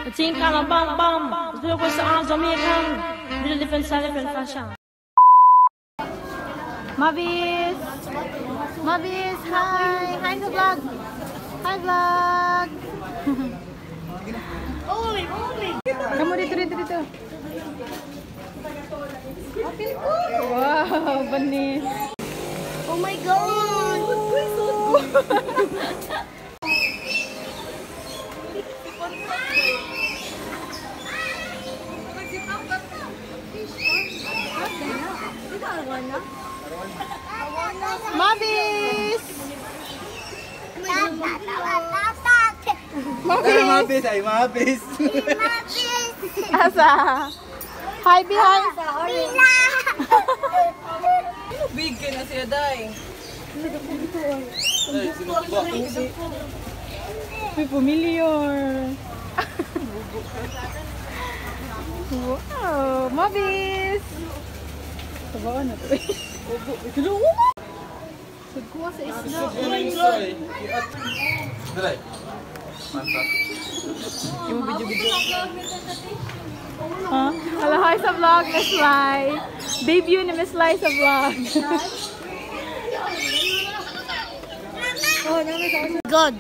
The team kind of bam bam. The was on Jamaican. Really different style, different fashion. Mavis! Mavis, hi! Hi sa vlog! Hi vlog! Kamu dito. Wow, banis! Oh my god! Mavis! Mabis. Asa? Hi, behind! Big ka na siya, day. May familiar. Wow, Mavis! Tabaan na to. Tulungo mo! Sagkuha sa isla. Oh my god! Dalay. Mantap. Yung video. Ha? Hello, hi sa vlog, Miss Lai. Debut ni Miss Lai sa vlog. God!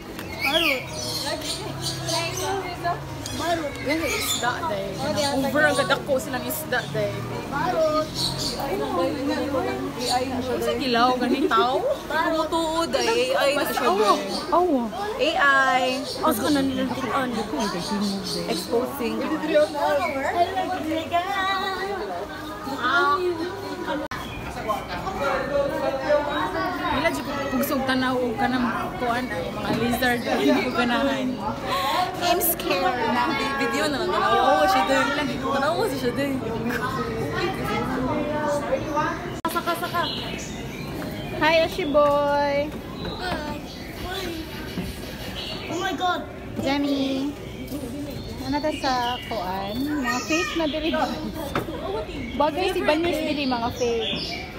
Yan yung isda, day. Over ang gadako silang isda, day. Sa kilaw, ganitaw? Kumutuod ay AI na siya, day. Oh. AI. Os ko na nilantian. Exposing. Wala dyan ko pugsog tanaw o ka ng kuan ay mga lizard ay hindi ko ganahan. I'm scared. Video na lang. Tanawa siya, day. Tanawa siya, day. Saka. Hi, Ashi boy! Oh my god! Jamie! Ano ta sa kuan? Mga fake na dili ba? Bagay si Banis dili mga fake.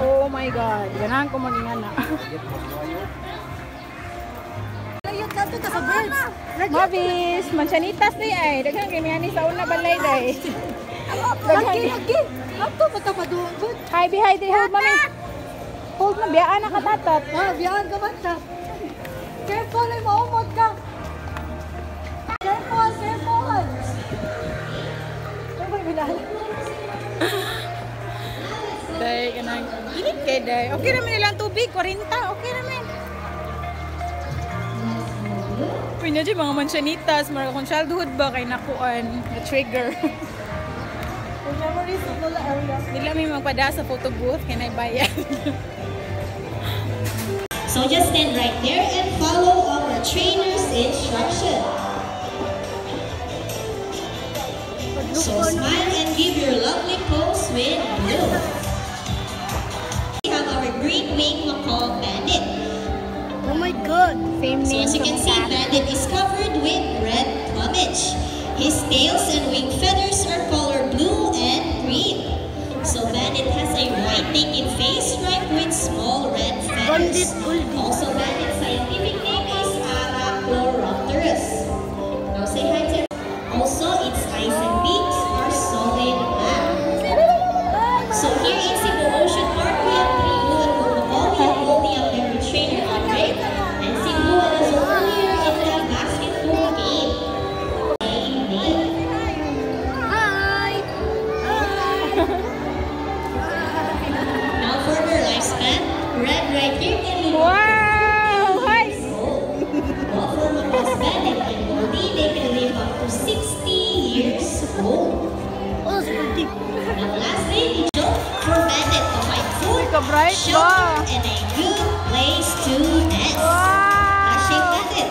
Oh my god! Ganahan ko maging na. Ayun ka to sa birds. Mavis! Manchanitas di ay! Daghang kimiani sa una balay day. Lagi. Ato pa tapadung good. Hi, behind the hold mami! Hold na, biyaan na katatat. Biyahan ka man ta. Careful ay maumot ka. Careful. Careful bilal. Day, ganang init kay day. Okay naman nilang tubig, 40. Okay naman. Uy na dyan, mga mansyanitas. Marag akong childhood ba kay nakuan, na-trigger. Memories of the area. Hindi lang may magpada sa photo booth, kaya naibayan. So just stand right there and follow our trainer's instruction. So smile and give your lovely pose with blue. We have our green wing macaw bandit. Oh my god. Same So name. as you can see, bandit is covered with red plumage. His tails and wing feathers are color blue and green. So bandit has a white naked face striped with small red feathers. Also, bandit's scientific name is Arachloropterus. Now say hi to. Also, its eyes and beaks are solid black. So here in Cebu Ocean Park, we have three blue and gold macaw. We have Goldie out there with trainer Andre, and Cebu as earlier in the basketball game. Now for her lifespan, red right here can be Wow! Hi! well, for Macaw's bandit and Goldie, they can live up to 60 years old. Oh, super. Now lastly, the joke for bandit to find food, Ka-bright ba? shelter, and a good place to nest. Flashing bandit.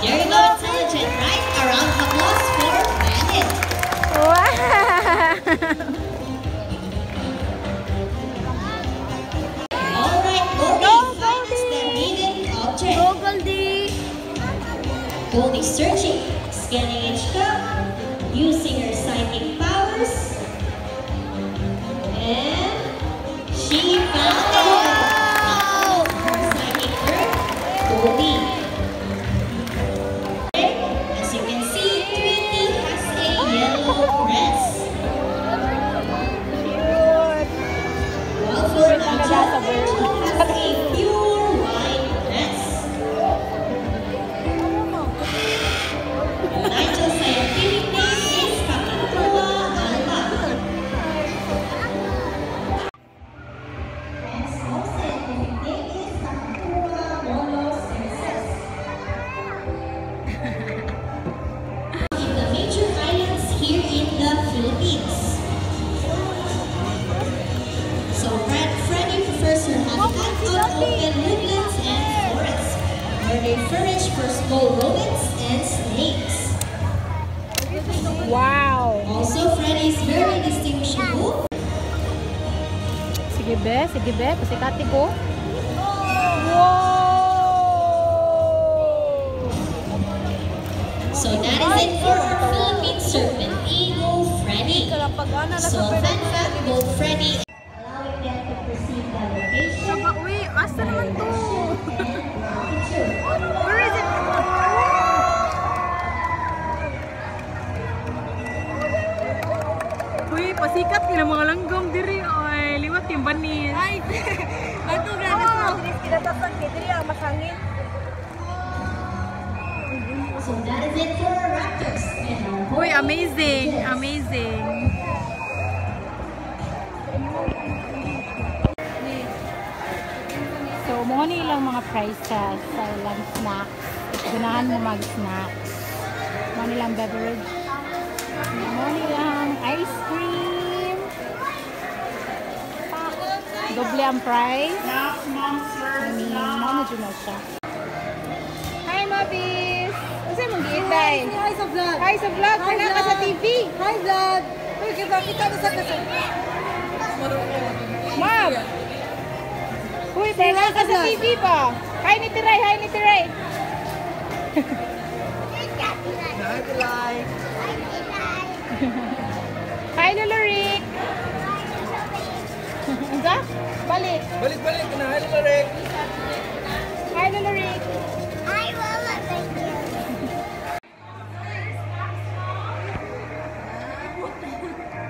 There you go, intelligent, right? A round of applause for bandit. Wow! Alright, Goldie, find us the hidden object. Go, Goldie. Goldie searching, scanning each cup, using her psychic powers, and she found it! Her psychic bird slowly. As you can see, Tweety has a yellow dress. While for Nigel, has a pure white dress. Nigel's scientific name is Kakakua Alba. And Snow scientific name is Kakakua Molos Princess. In the major islands here in the Philippines. So Freddy prefers her habitat on open woodlands and forests, where they forage for small rodents and snakes. Wow! Also, Freddy is very distinguishable. Sige be, pasikati ko. Wow! So that is it for our Philippine serpent eagle, Freddy. So fun fact about Freddy, allowing them to perceive the location. Uy, asa naman to? Where is it? Uy, pasikat ka ng mga langgam diri. Ay, liwat yung banis. Ay, Ato grabe sa mga kinatasan kay diri ang masangit. So that is it for our raptors. And our uy, amazing. Amazing. So, mga nilang mga prices sa ilang snacks. Gunahan mo mag-snacks. Mga nilang beverage. Mga nilang ice cream. Doble ang price. Mga na siya. Hi, Mabis! Kasi mong giitay. Hi sa vlog. Hi sa vlog. Hi, Kana ka sa vlog. TV. Hi vlog. Uy, kita na sa kasi. Mab! Uy, pala ka sa TV ba? Hi ni Tiray, hi ni Tiray. Hi Lulurik. Anga? Balik. Balik ka na. Hi, Larek. Hi Lulurik.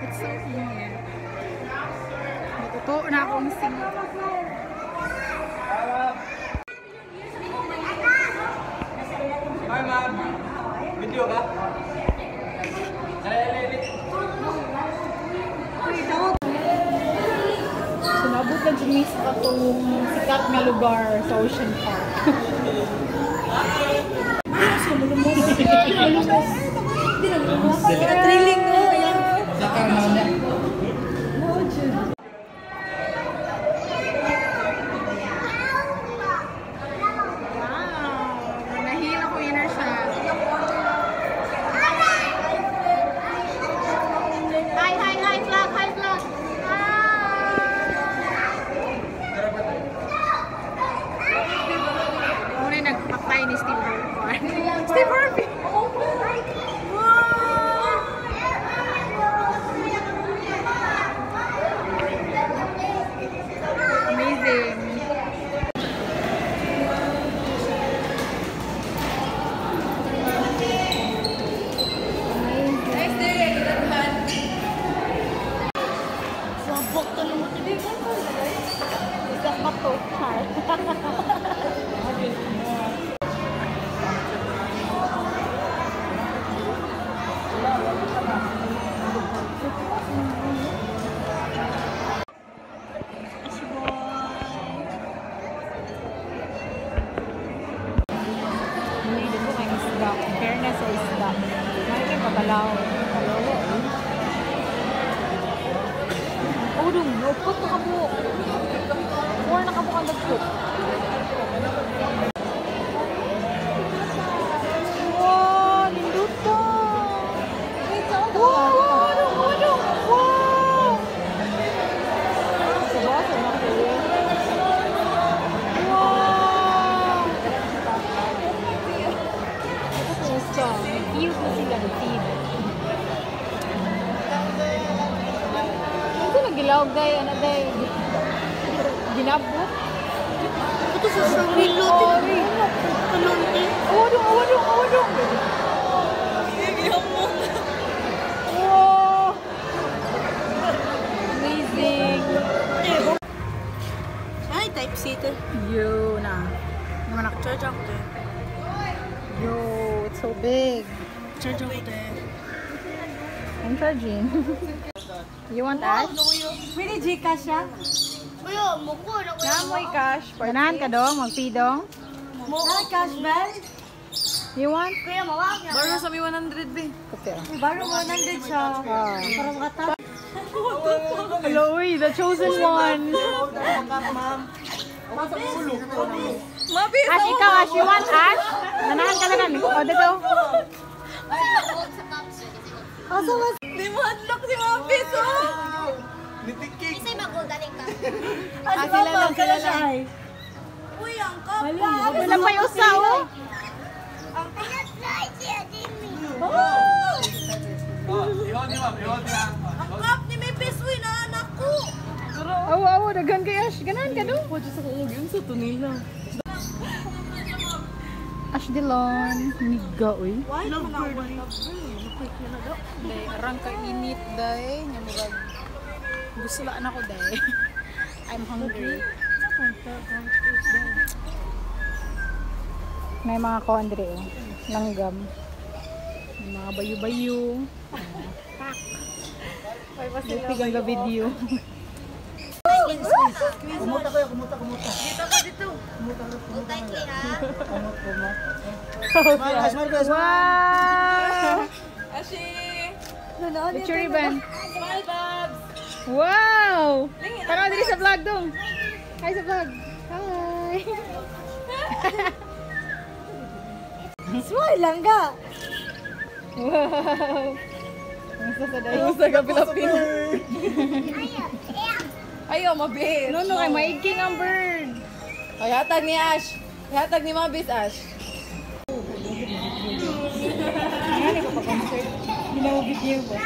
It's so clean. Natuto na akong singit. Hi, ma'am. Video ka? So, nabot lang sa miss atong sikat nga lugar sa Ocean Park. Thrilling no. Ayan. Wow! Nahila ko yun na siya. Hi, vlog, hi, vlog. Muna yung nagpapay ni Steve Harvey. Steve Harvey! Amazing. Sabok ka naman din. Isa pa to. Hindi ko kay isda. Fairness sa isda. May pagalaw. Oh, dong. Lupot na kabuk. More na kabuk ang dagkot. Wow, ninduto. Wow, wow. Diba? Wow. Gusto. Cute na sila ng feed. Ito nagilawag day, ano day? Ginabot? Ito sa sarili. Wow! Amazing! Ay, type C to. Yo na. Naman ako. Charge ako to. Yo, it's so big. Charge ako to. I'm charging. You want Ash? Pwede Gcash siya? Namoy cash. Ganahan ka dong? Magpidong? Cash ba? You want? Baro sa may 100 be. Okay. Baro 100 siya. Para makatap. Hello, the chosen one. Mabis! Ash, ikaw, Ash, you want Ash? Ganahan ka na O, dito. Asa mas? Di mo unlock si Mabis, oh! Nitikik. Sila lang sila siya ay. Uy, ang kap! Wala pa yung usa, oh. Iwan niya, ma'am. Iwan niya. Ang kap ni Mabis, uy, naanak ko! Awo, awo, dagan kay Ash. Ganahan ka dong. Pwede sa kong yun sa tunila. Ash Dilon. Miga, uy. Why naman ako? Day, arang ka init, day. Nyamurag. Gusto laan ako, day. I'm hungry. May mga kondre, oh. Langgam. May mga bayu-bayu. Pigang ga video. Kumuta ko, kumuta. Dito ka dito. Wow! Ashi! Picture ribbon. Smile, Babs! Wow! Tara dito sa vlog dong. Hi sa vlog. Hi. Smile lang ka. Wow. Ang sa dayo. Sa gabi-lapin. Ayaw, Mabis! No, kay maigking ang bird. Ay, hatag ni Ash! Hatag ni Mabis, Ash! Ayan, ikaw pa concert. Ginawa video ba?